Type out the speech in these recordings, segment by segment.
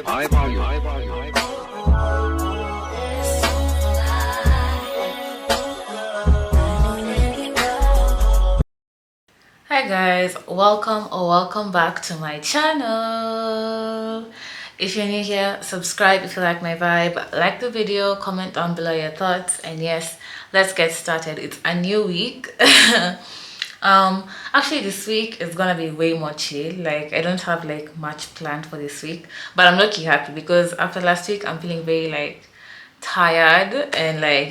Hi guys, welcome or welcome back to my channel. If you're new here, subscribe if you like my vibe, like the video, comment down below your thoughts, and yes, let's get started. It's a new week. Actually this week is gonna be way more chill. Like I don't have like much planned for this week, but I'm lucky happy because after last week I'm feeling very like tired and like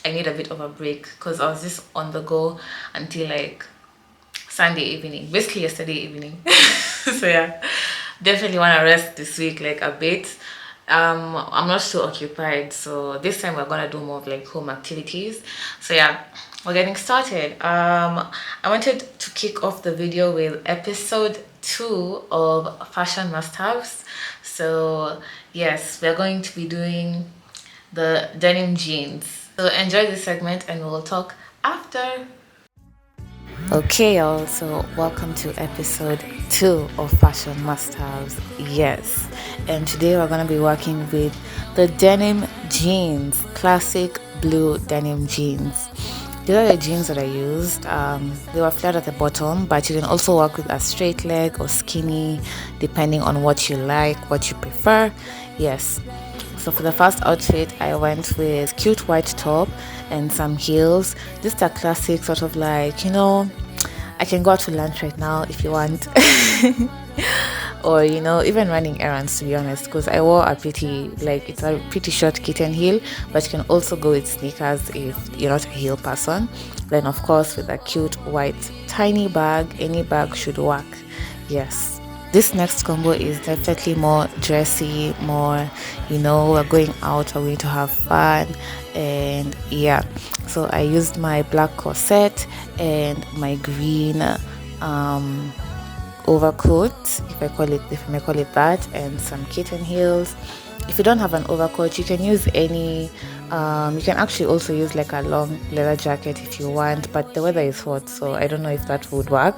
I need a bit of a break because I was just on the go until like Sunday evening, basically yesterday evening. So yeah, definitely want to rest this week like a bit. I'm not so occupied, so this time we're gonna do more of like home activities. So yeah, we're getting started. I wanted to kick off the video with episode 2 of fashion must-haves. So yes, we're going to be doing the denim jeans. So enjoy this segment and we'll talk after. Okay, y'all, so welcome to episode 2 of Fashion Must-Haves. Yes, and today we're going to be working with the denim jeans, classic blue denim jeans. These are the jeans that I used. They were flat at the bottom, but you can also work with a straight leg or skinny, depending on what you like, what you prefer. Yes. So for the first outfit, I went with cute white top and some heels. Just a classic sort of like, I can go out to lunch right now if you want. Or, even running errands, to be honest, because I wore it's a pretty short kitten heel, but you can also go with sneakers if you're not a heel person. Then, of course, with a cute white tiny bag, any bag should work. Yes. This next combo is definitely more dressy, more, we're going out, we're going to have fun, and yeah. So I used my black corset and my green overcoat, if I may call it that, and some kitten heels. If you don't have an overcoat, you can use any. You can actually also use like a long leather jacket if you want, but the weather is hot, so I don't know if that would work.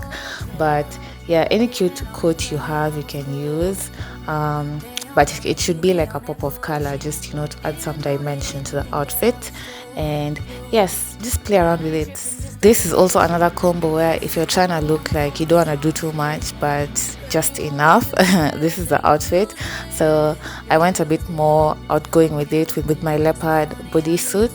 But yeah, any cute coat you have, you can use. But it should be like a pop of color, just to add some dimension to the outfit. And yes, just play around with it. This is also another combo where if you're trying to look like you don't want to do too much but just enough, this is the outfit. So I went a bit more outgoing with it with my leopard bodysuit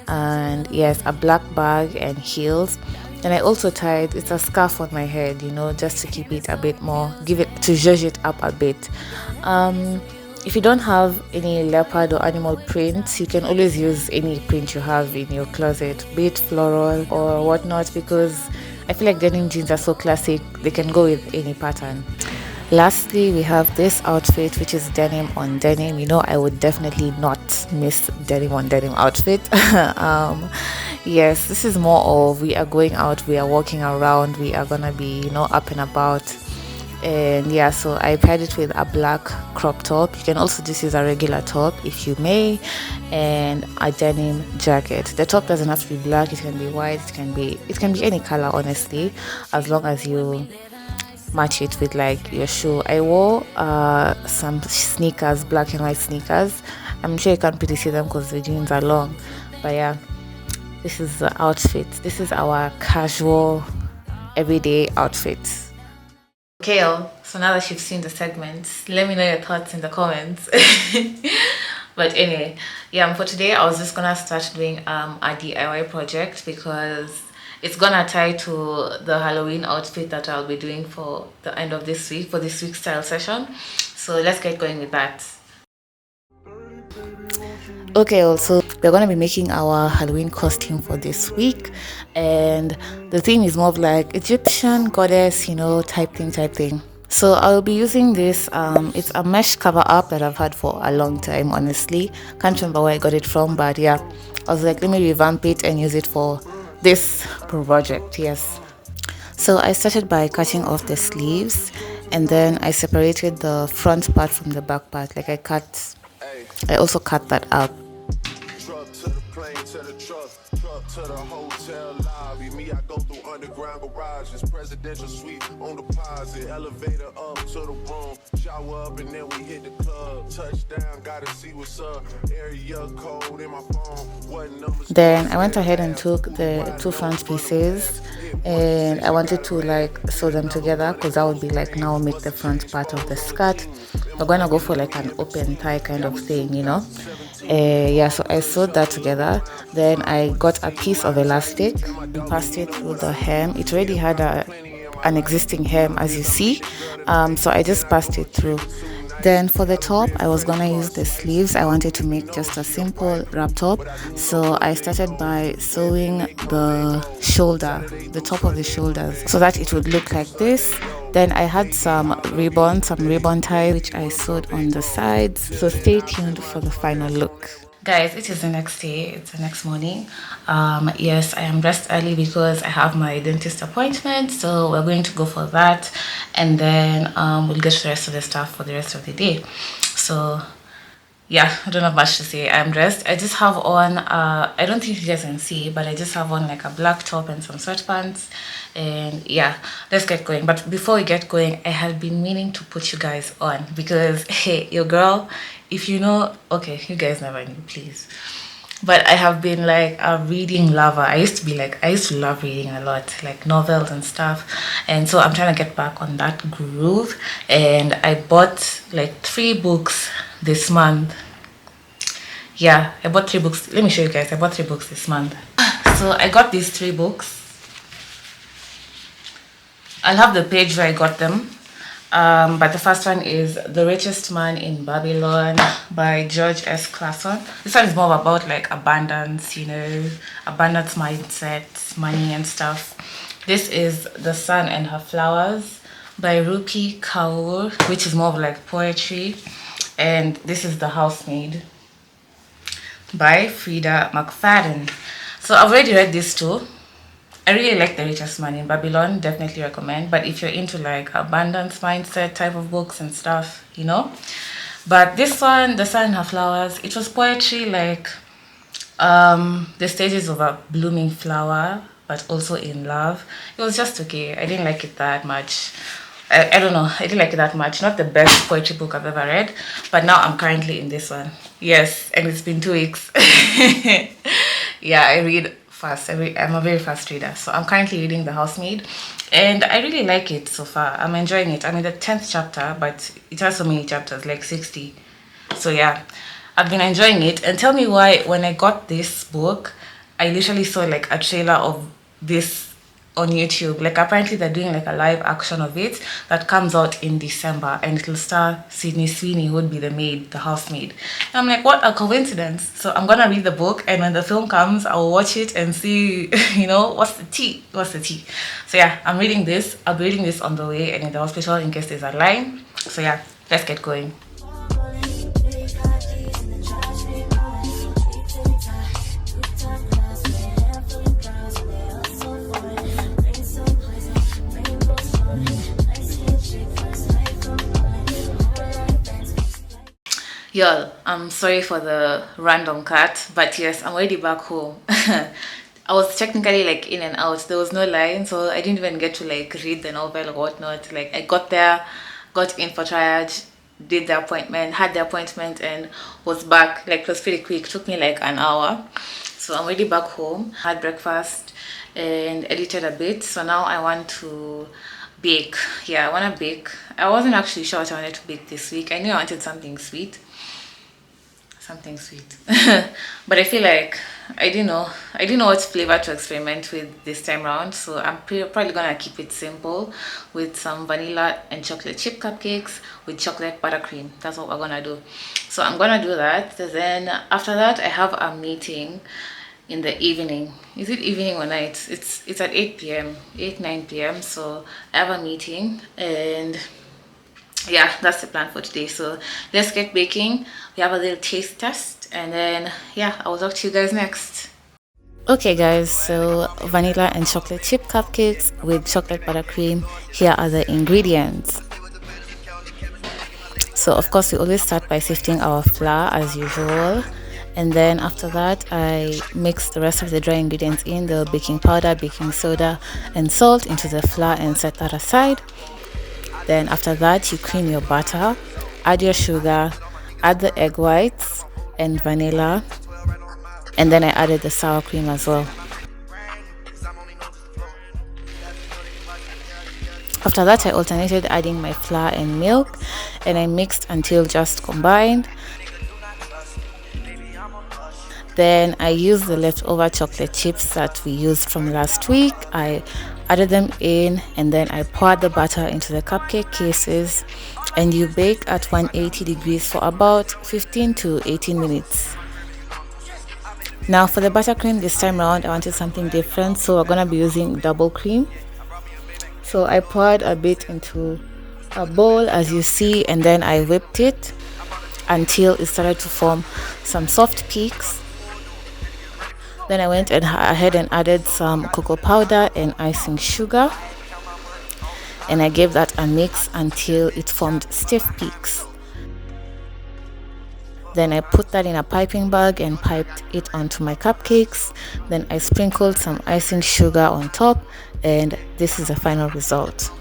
and yes, a black bag and heels. And I also tied it's a scarf on my head, just to keep it a bit more, to zhuzh it up a bit. If you don't have any leopard or animal prints, you can always use any print you have in your closet, be it floral or whatnot, because I feel like denim jeans are so classic, they can go with any pattern. Lastly, we have this outfit, which is denim on denim. I would definitely not miss denim on denim outfit. Yes, this is more of we are going out, we are walking around, we are gonna be, up and about. And yeah, so I paired it with a black crop top. You can also just use a regular top if you may, and a denim jacket. The top doesn't have to be black, it can be white, it can be any color, honestly, as long as you match it with like your shoe. I wore some sneakers, black and white sneakers. I'm sure you can't pretty see them because the jeans are long, but yeah, this is the outfit. This is our casual everyday outfit. Okay, so now that you've seen the segments, let me know your thoughts in the comments. But anyway, yeah, for today I was just gonna start doing a DIY project because it's gonna tie to the Halloween outfit that I'll be doing for the end of this week, for this week's style session. So let's get going with that. Okay, also we're gonna be making our Halloween costume for this week, and the theme is more of like Egyptian goddess, type thing. So I'll be using this. It's a mesh cover up that I've had for a long time. Honestly, can't remember where I got it from, but yeah, I was like, let me revamp it and use it for this project. Yes. So I started by cutting off the sleeves, and then I separated the front part from the back part. Like I also cut that up. To the plane, to the truck, to the hotel lobby. Me, I go through underground garages, presidential suite on deposit, elevator up to the room, shower up and then we hit the club. Touchdown, gotta see what's up. Area code in my phone. What numbers? Then I went ahead and took the two front pieces and I wanted to like sew them together because that would be like now make the front part of the skirt. We're gonna go for like an open tie kind of thing, you know. Yeah, so I sewed that together. Then I got a piece of elastic and passed it through the hem. It already had an existing hem, as you see, so I just passed it through. Then for the top, I was gonna use the sleeves. I wanted to make just a simple wrap top, so I started by sewing the shoulder, the top of the shoulders, so that it would look like this. Then I had some ribbon tie, which I sewed on the sides. So stay tuned for the final look. Guys, it is the next day. It's the next morning. Yes, I am dressed early because I have my dentist appointment, so we're going to go for that, and then we'll get to the rest of the stuff for the rest of the day. So yeah, I don't have much to say. I'm dressed. I just have on I don't think you guys can see, but I just have on like a black top and some sweatpants, and yeah, let's get going. But before we get going, I had been meaning to put you guys on because hey, your girl, if you know, okay, you guys never knew, please, but I have been like a reading lover. I used to love reading a lot, like novels and stuff, and so I'm trying to get back on that groove, and I bought like 3 books this month. Yeah, I bought 3 books. Let me show you guys. I bought 3 books this month. So I got these 3 books. I'll have the page where I got them. But the first one is The Richest Man in Babylon by George S. Clason. This one is more about like abundance, you know, abundance mindset, money and stuff. This is The Sun and Her Flowers by Rupi Kaur, which is more of like poetry. And this is The Housemaid by Frida McFadden. So I've already read these 2. I really like The Richest Man in Babylon, definitely recommend. But if you're into like abundance mindset type of books and stuff, you know. But this one, The Sun and Her Flowers, it was poetry, like the stages of a blooming flower, but also in love. It was just okay. I didn't like it that much. I don't know, I didn't like it that much. Not the best poetry book I've ever read, but now I'm currently in this one. Yes, and it's been 2 weeks. Yeah, I read fast. I'm a very fast reader, so I'm currently reading The Housemaid, and I really like it so far. I'm enjoying it. I'm in the 10th chapter, but it has so many chapters, like 60. So yeah, I've been enjoying it. And tell me why, when I got this book, I literally saw like a trailer of this on YouTube. Like apparently they're doing like a live action of it that comes out in December, and it'll star Sydney Sweeney, who would be the maid, the housemaid. And I'm like, what a coincidence. So I'm gonna read the book, and when the film comes, I'll watch it and see, you know, what's the tea. So yeah, I'm reading this. I'll be reading this on the way and in the hospital in case there's a line. So yeah, let's get going. Y'all, I'm sorry for the random cut, but yes, I'm already back home. I was technically like in and out. There was no line, so I didn't even get to like read the novel or whatnot. Like I got there, got in for triage, did the appointment, had the appointment, and was back. Like it was pretty quick. Took me like an hour. So I'm already back home. Had breakfast and edited a bit. So now I want to bake. Yeah, I want to bake. I wasn't actually sure what I wanted to bake this week. I knew I wanted something sweet. But I feel like I didn't know what flavor to experiment with this time around, so I'm probably gonna keep it simple with some vanilla and chocolate chip cupcakes with chocolate buttercream. That's what we're gonna do. So I'm gonna do that. Then after that I have a meeting in the evening. Is it evening or night? It's at 8 p.m 9 p.m, so I have a meeting, and yeah, that's the plan for today. So let's get baking. We have a little taste test, and then yeah, I will talk to you guys next. Okay guys, so vanilla and chocolate chip cupcakes with chocolate buttercream. Here are the ingredients. So of course we always start by sifting our flour as usual, And then after that, I mix the rest of the dry ingredients in, the baking powder, baking soda, and salt into the flour and set that aside. Then after that, you cream your butter, add your sugar, add the egg whites and vanilla, and then I added the sour cream as well. After that, I alternated adding my flour and milk, and I mixed until just combined. Then I used the leftover chocolate chips that we used from last week. I added them in, and then I poured the butter into the cupcake cases, and you bake at 180 degrees for about 15 to 18 minutes. Now for the buttercream this time around, I wanted something different, so we're gonna be using double cream. So I poured a bit into a bowl as you see, and then I whipped it until it started to form some soft peaks. Then I went ahead and added some cocoa powder and icing sugar, and I gave that a mix until it formed stiff peaks. Then I put that in a piping bag and piped it onto my cupcakes. Then I sprinkled some icing sugar on top, and this is the final result.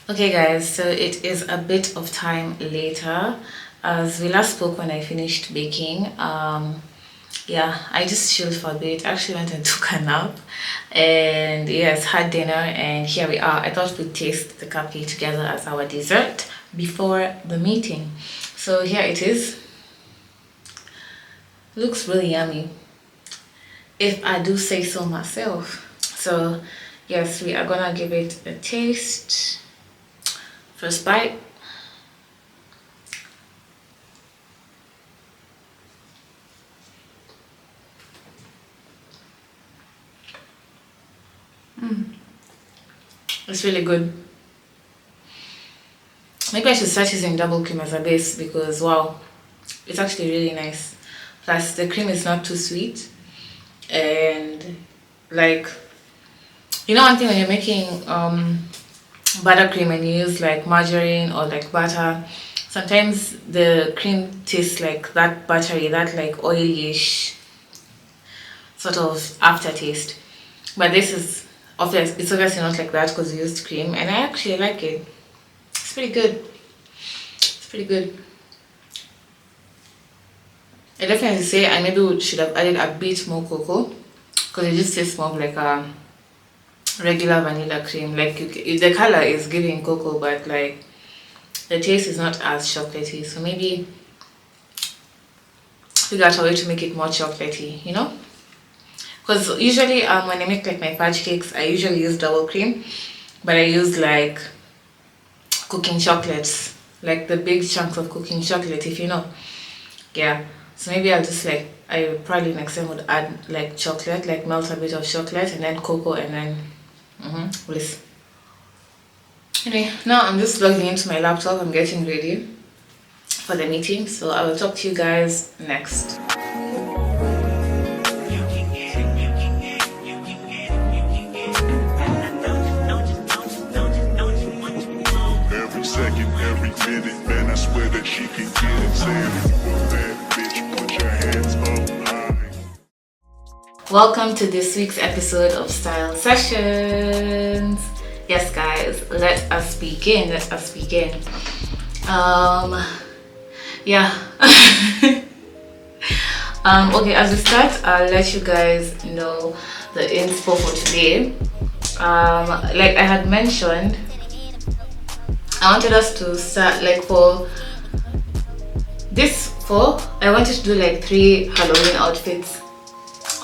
Okay guys, so it is a bit of time later. As we last spoke when I finished baking, yeah, I just chilled for a bit. Actually went and took a nap, and yes, had dinner, and here we are. I thought we'd taste the cupcake together as our dessert before the meeting. So here it is. Looks really yummy, if I do say so myself. So yes, we are gonna give it a taste. First bite. It's really good. Maybe I should start using double cream as a base because wow, it's actually really nice. Plus the cream is not too sweet, and like, you know, one thing when you're making buttercream and you use like margarine or like butter, sometimes the cream tastes like that buttery, that like oily-ish sort of aftertaste. But this is it's obviously not like that because we used cream, and I actually like it. It's pretty good. It's pretty good. I definitely say I maybe should have added a bit more cocoa because it just tastes more like a regular vanilla cream. Like the color is giving cocoa, but like the taste is not as chocolatey. So maybe figure out a way to make it more chocolatey, you know? Because usually when I make like my fudge cakes, I usually use double cream, but I use like cooking chocolates, like the big chunks of cooking chocolate, if you know. Yeah, so maybe I'll just like, I probably next time would add like chocolate, like melt a bit of chocolate and then cocoa, and then bliss. Anyway, now I'm just logging into my laptop. I'm getting ready for the meeting, so I will talk to you guys next. Second, every minute, man, I swear that she can get it. Saying if you a bad bitch, put your hands up high. Welcome to this week's episode of Style Sessions. Yes, guys, let us begin. Let us begin. Yeah. Okay, as we start, I'll let you guys know the inspo for today. Like I had mentioned, I wanted us to start like for this fall. I wanted to do like 3 Halloween outfits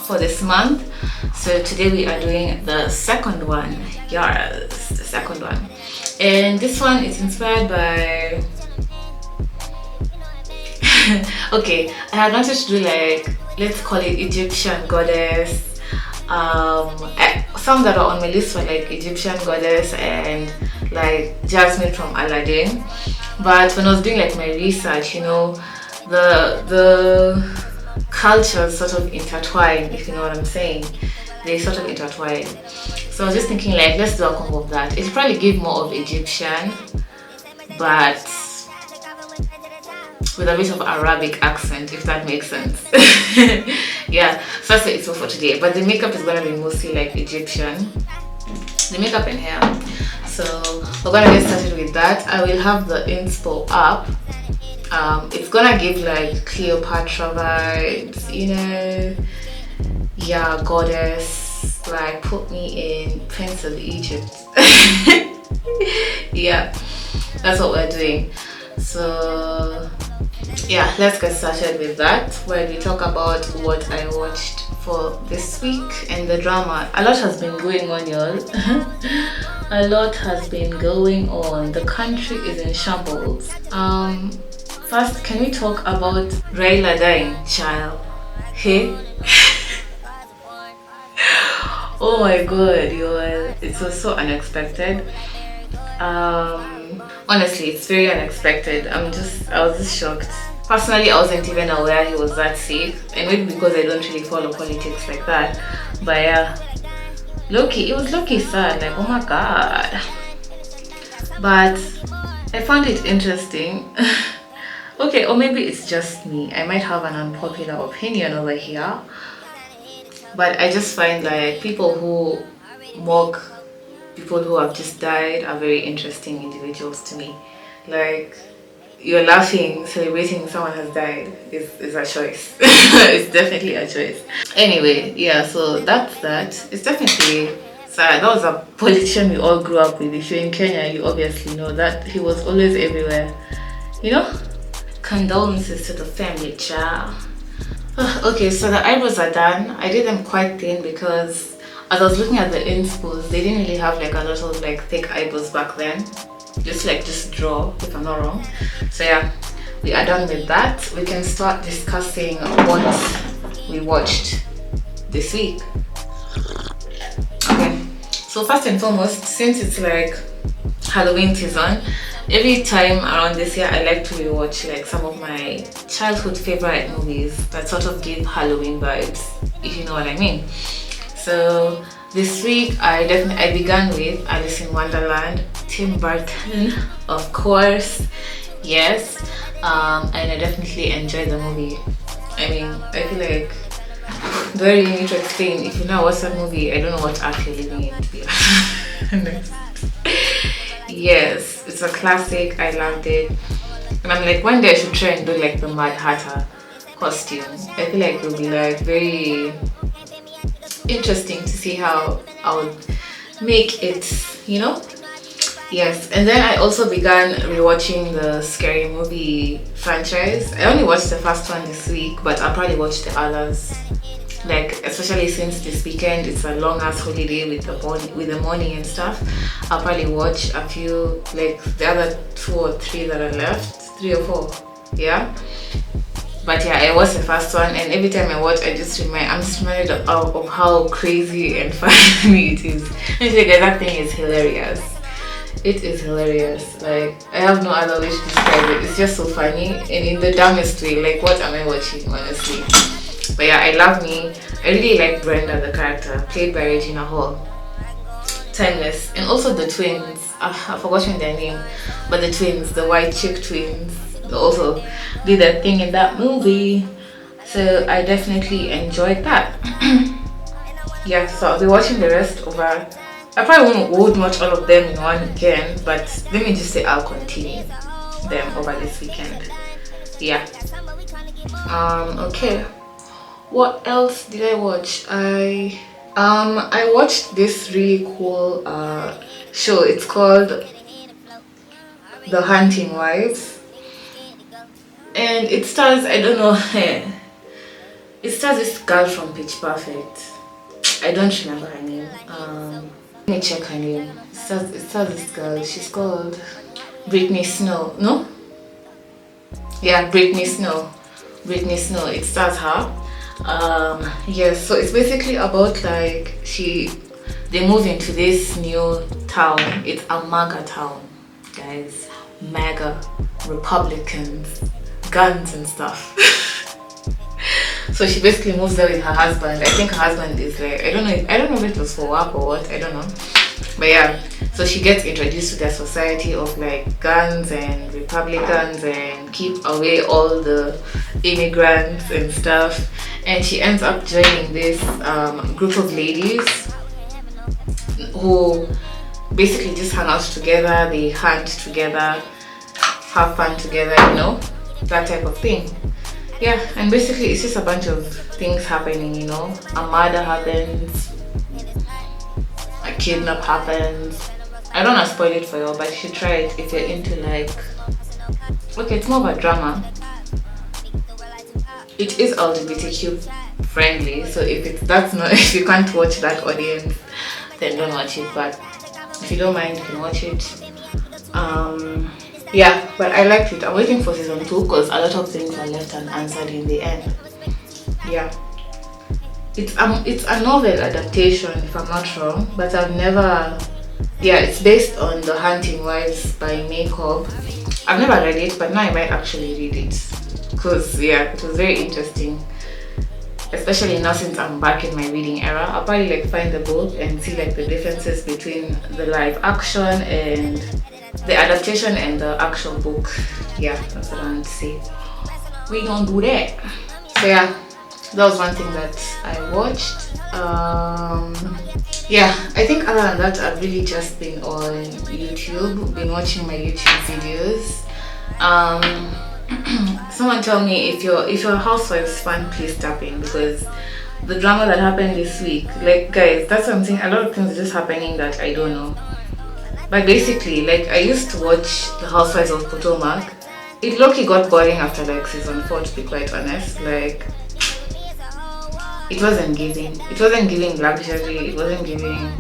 for this month. So today we are doing the second one. Yes, the second one. And this one is inspired by okay, I had wanted to do like, let's call it Egyptian goddess. Some that are on my list were like Egyptian goddess and like Jasmine from Aladdin. But when I was doing like my research, you know, the cultures sort of intertwine, if you know what I'm saying. They sort of intertwine. So I was just thinking like, let's do a combo of that. It'll probably give more of Egyptian, but with a bit of Arabic accent, if that makes sense. Yeah, so that's the info for today. But the makeup is gonna be mostly like Egyptian. The makeup and hair. So we're gonna get started with that. I will have the inspo up. It's gonna give like Cleopatra vibes, you know. Yeah, goddess. Like put me in Prince of Egypt. Yeah, that's what we're doing. So yeah, let's get started with that, where we talk about what I watched for this week and the drama. A lot has been going on, y'all. A lot has been going on. The country is in shambles. First, can we talk about Raila dying, child? Hey. Oh my god, y'all. It was so unexpected. Honestly, it's very unexpected. I was just shocked. Personally, I wasn't even aware he was that sick, and maybe because I don't really follow politics like that. But yeah, it was low-key sad, like oh my god. But I found it interesting. Okay, or maybe it's just me. I might have an unpopular opinion over here, but I just find like people who mock people who have just died are very interesting individuals to me. Like, you're laughing, celebrating someone has died is a choice. It's definitely a choice. Anyway, yeah, so that's that. It's definitely sad. That was a politician we all grew up with. If you're in Kenya, you obviously know that he was always everywhere. You know? Condolences to the family, child. Okay, so the eyebrows are done. I did them quite thin because as I was looking at the inspos, they didn't really have like a lot of like thick eyebrows back then. Just draw, if I'm not wrong. So yeah, we are done with that. We can start discussing what we watched this week. Okay, so first and foremost, since it's like Halloween season, every time around this year I like to rewatch like some of my childhood favorite movies that sort of give Halloween vibes, if you know what I mean. So this week I began with Alice in Wonderland, Tim Burton, of course, yes, and I definitely enjoyed the movie. I mean, I feel like very interesting. If you know what's that movie, I don't know what art you're living in, to be honest. Yes, it's a classic. I loved it, and I'm like, one day I should try and do like the Mad Hatter costume. I feel like it'll be like very interesting to see how I would make it, you know. Yes, and then I also began rewatching the Scary Movie franchise. I only watched the first one this week, but I'll probably watch the others. Like, especially since this weekend it's a long ass holiday with the morning and stuff. I'll probably watch a few, like the other 2 or 3 that are left, 3 or 4, yeah. But yeah, I watched the first one, and every time I watch, I'm just reminded of how crazy and funny it is. And like, that thing is hilarious. It is hilarious. Like, I have no other way to describe it. It's just so funny, and in the dumbest way. Like, what am I watching, honestly? But yeah, I really like Brenda, the character, played by Regina Hall. Timeless. And also the twins. I've forgotten their name, but the twins, the white chick twins, also did that thing in that movie. So I definitely enjoyed that. Yeah, so I'll be watching the rest over. I probably won't watch all of them in one weekend, but let me just say I'll continue them over this weekend. Yeah. Okay. What else did I watch? I watched this really cool show. It's called The Hunting Wives, and it stars, I don't know, it stars this girl from Pitch Perfect. I don't remember her name. Let me check her name. It stars this girl. She's called Brittany Snow. No? Yeah, Brittany Snow. It stars her. Yes, so it's basically about like they move into this new town. It's a MAGA town, guys. MAGA, Republicans, guns and stuff. So she basically moves there with her husband. I think her husband is like, I don't know if it was for work or what, I don't know. But yeah, so she gets introduced to their society of like guns and Republicans and keep away all the immigrants and stuff. And she ends up joining this group of ladies who basically just hang out together, they hunt together, have fun together, that type of thing. Yeah, and basically it's just a bunch of things happening, a murder happens, a kidnap happens. I don't want to spoil it for you, but you should try it if you're into okay, it's more of a drama. It is LGBTQ friendly, so if you can't watch that audience, then don't watch it. But if you don't mind, you can watch it. Yeah, but I liked it. I'm waiting for season 2 because a lot of things are left unanswered in the end. Yeah, it's a novel adaptation if I'm not wrong, but I've never. Yeah, it's based on The Hunting Wives by May Cobb. I've never read it, but now I might actually read it because it was very interesting. Especially now since I'm back in my reading era, I'll probably find the book and see the differences between the live action and the adaptation and the actual book. Yeah, that's what I want to say. We gonna do that. So yeah, that was one thing that I watched. Yeah, I think other than that, I've really just been on YouTube, been watching my YouTube videos. Someone tell me if you're a Housewives fan, please tap in, because the drama that happened this week, guys, that's what I'm saying. A lot of things are just happening that I don't know. But basically, I used to watch the Housewives of Potomac. It low-key got boring after season 4, to be quite honest. It wasn't giving luxury, it wasn't giving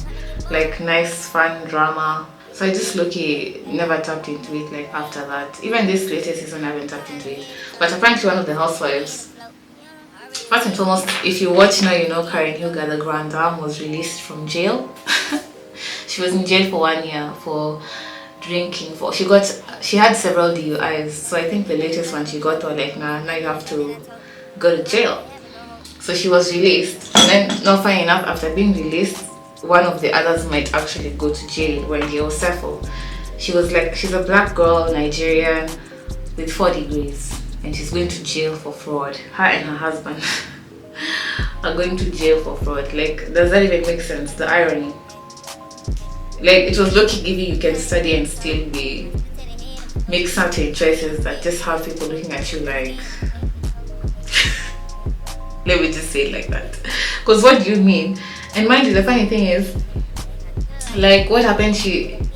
nice fun drama. So I just low-key never tapped into it after that. Even this latest season I haven't tapped into it. But apparently one of the housewives, first and foremost, if you watch now, Karen Huger, the Grand Dame, was released from jail. She was in jail for 1 year for drinking. She had several DUIs. So I think the latest one she got was now you have to go to jail. So she was released, and then, not funny enough, after being released, one of the others might actually go to jail when they were settled. She's a black girl, Nigerian, with 4 degrees, and she's going to jail for fraud. Her and her husband are going to jail for fraud. Does that even make sense? The irony. It was lucky giving you can study and still make certain choices that just have people looking at you let me just say it like that. Because what do you mean? And mind you, the funny thing is, what happened,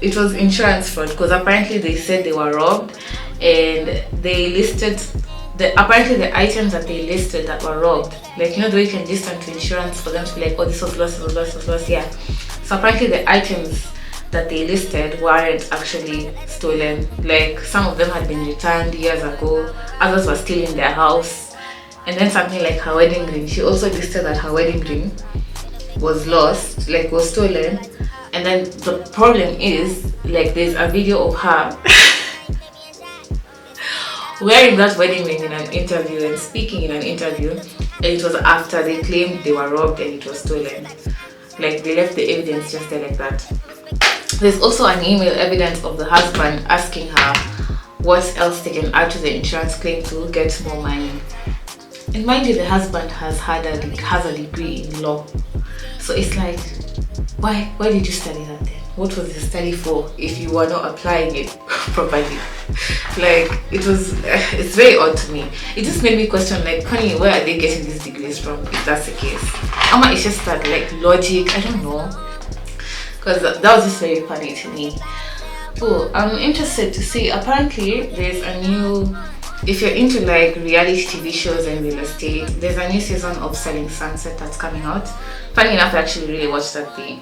it was insurance fraud, because apparently they said they were robbed, and they listed apparently the items that they listed that were robbed, the way you can list onto insurance for them to be oh, this was lost, yeah. So apparently the items that they listed weren't actually stolen. Some of them had been returned years ago, others were still in their house. And then something like her wedding ring, she also listed that her wedding ring was lost, was stolen. And then the problem is, there's a video of her wearing that wedding ring in an interview and speaking in an interview, and it was after they claimed they were robbed and it was stolen. They left the evidence just there like that. There's also an email evidence of the husband asking her what else they can add to the insurance claim to get more money. And mind you, the husband has a degree in law. So it's why did you study that then? What was the study for if you were not applying it properly? It's very odd to me. It just made me question, honey, where are they getting these degrees from if that's the case? Ama, it's just that logic, I don't know. Because that was just very funny to me. Oh, I'm interested to see, apparently there's a new, if you're into reality TV shows and real estate, there's a new season of Selling Sunset that's coming out. Funny enough, I actually really watched that thing.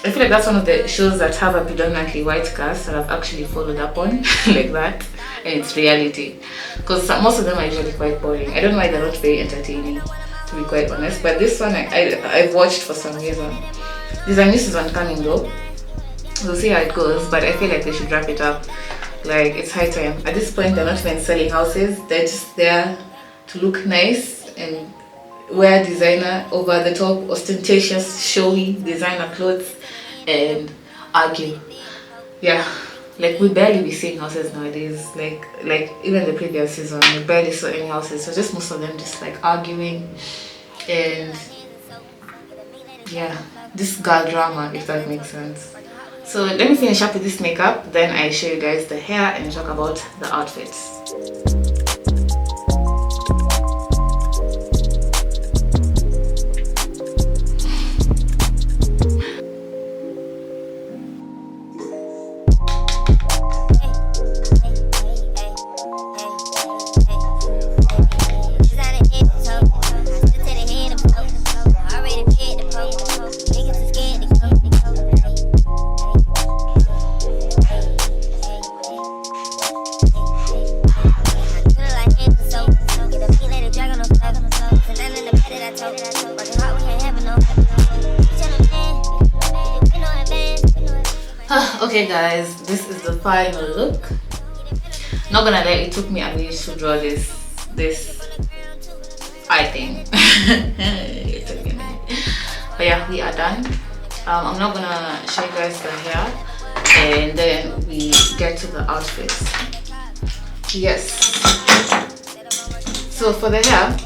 I feel that's one of the shows that have a predominantly white cast that I've actually followed up on that, and it's reality. Because most of them are usually quite boring. I don't know why they're not very entertaining, to be quite honest. But this one I've watched for some reason. There's a new season coming though. We'll see how it goes, but I feel they should wrap it up. It's high time. At this point, they're not even selling houses. They're just there to look nice and wear designer, over the top, ostentatious, showy designer clothes and argue. Yeah, Like we barely be seeing houses nowadays. Like even the previous season, we barely saw any houses. So just most of them just like arguing and yeah, this girl drama, if that makes sense. So let me finish up with this makeup, then I show you guys the hair and talk about the outfits. Okay guys, this is the final look. Not gonna lie, it took me a minute to draw this eye thing. It took me a minute. But yeah, we are done. I'm not gonna show you guys the hair and then we get to the outfits. Yes. So for the hair,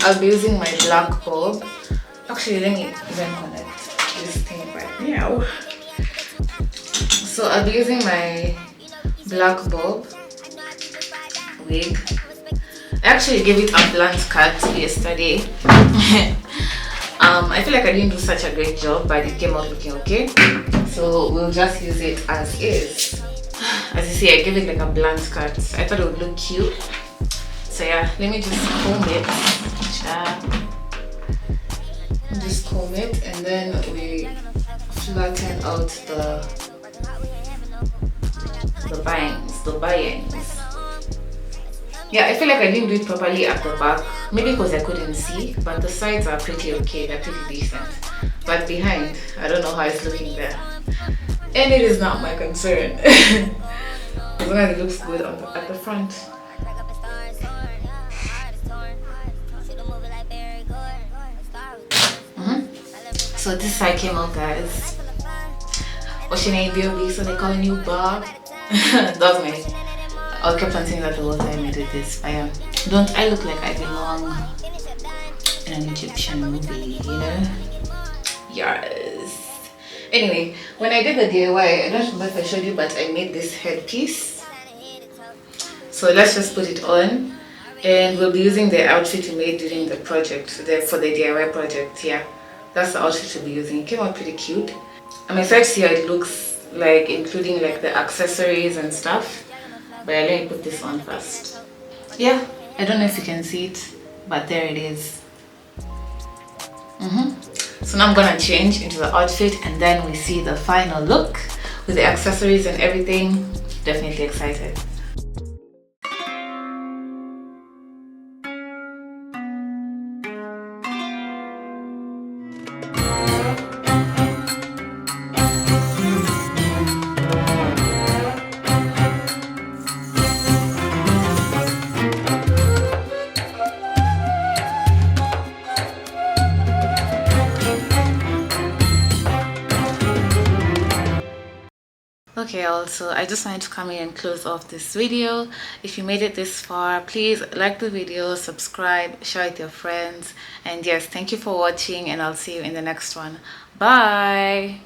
I'll be using my black bulb. Actually, let me even connect this thing right now. So I'll be using my black bulb wig. I actually gave it a blunt cut yesterday. I feel like I didn't do such a great job, but it came out looking okay. So we'll just use it as is. As you see, I gave it like a blunt cut. I thought it would look cute. So yeah, let me just comb it. Just comb it and then we flatten out the bangs. Yeah, I feel like I didn't do it properly at the back. Maybe because I couldn't see, but the sides are pretty okay. They're pretty decent. But behind, I don't know how it's looking there. And it is not my concern. As long as it looks good at the front. So this side came out, guys. What's your name, baby? So they calling you Bob? That's me. I kept on saying that the whole time I did this. Don't I look like I belong in an Egyptian movie, you know? Yes. Anyway, when I did the DIY, I don't remember if I showed you, but I made this headpiece. So let's just put it on. And we'll be using the outfit we made during the project, for the DIY project, yeah. That's the outfit we'll be using. It came out pretty cute. I'm excited to see how it looks like, including like the accessories and stuff. But let me put this on first. Yeah, I don't know if you can see it, but there it is. So now I'm gonna change into the outfit and then we see the final look with the accessories and everything. Definitely excited. Okay, also I just wanted to come in and close off this video. If you made it this far, please like the video, subscribe, share it with your friends, and yes, thank you for watching and I'll see you in the next one. Bye.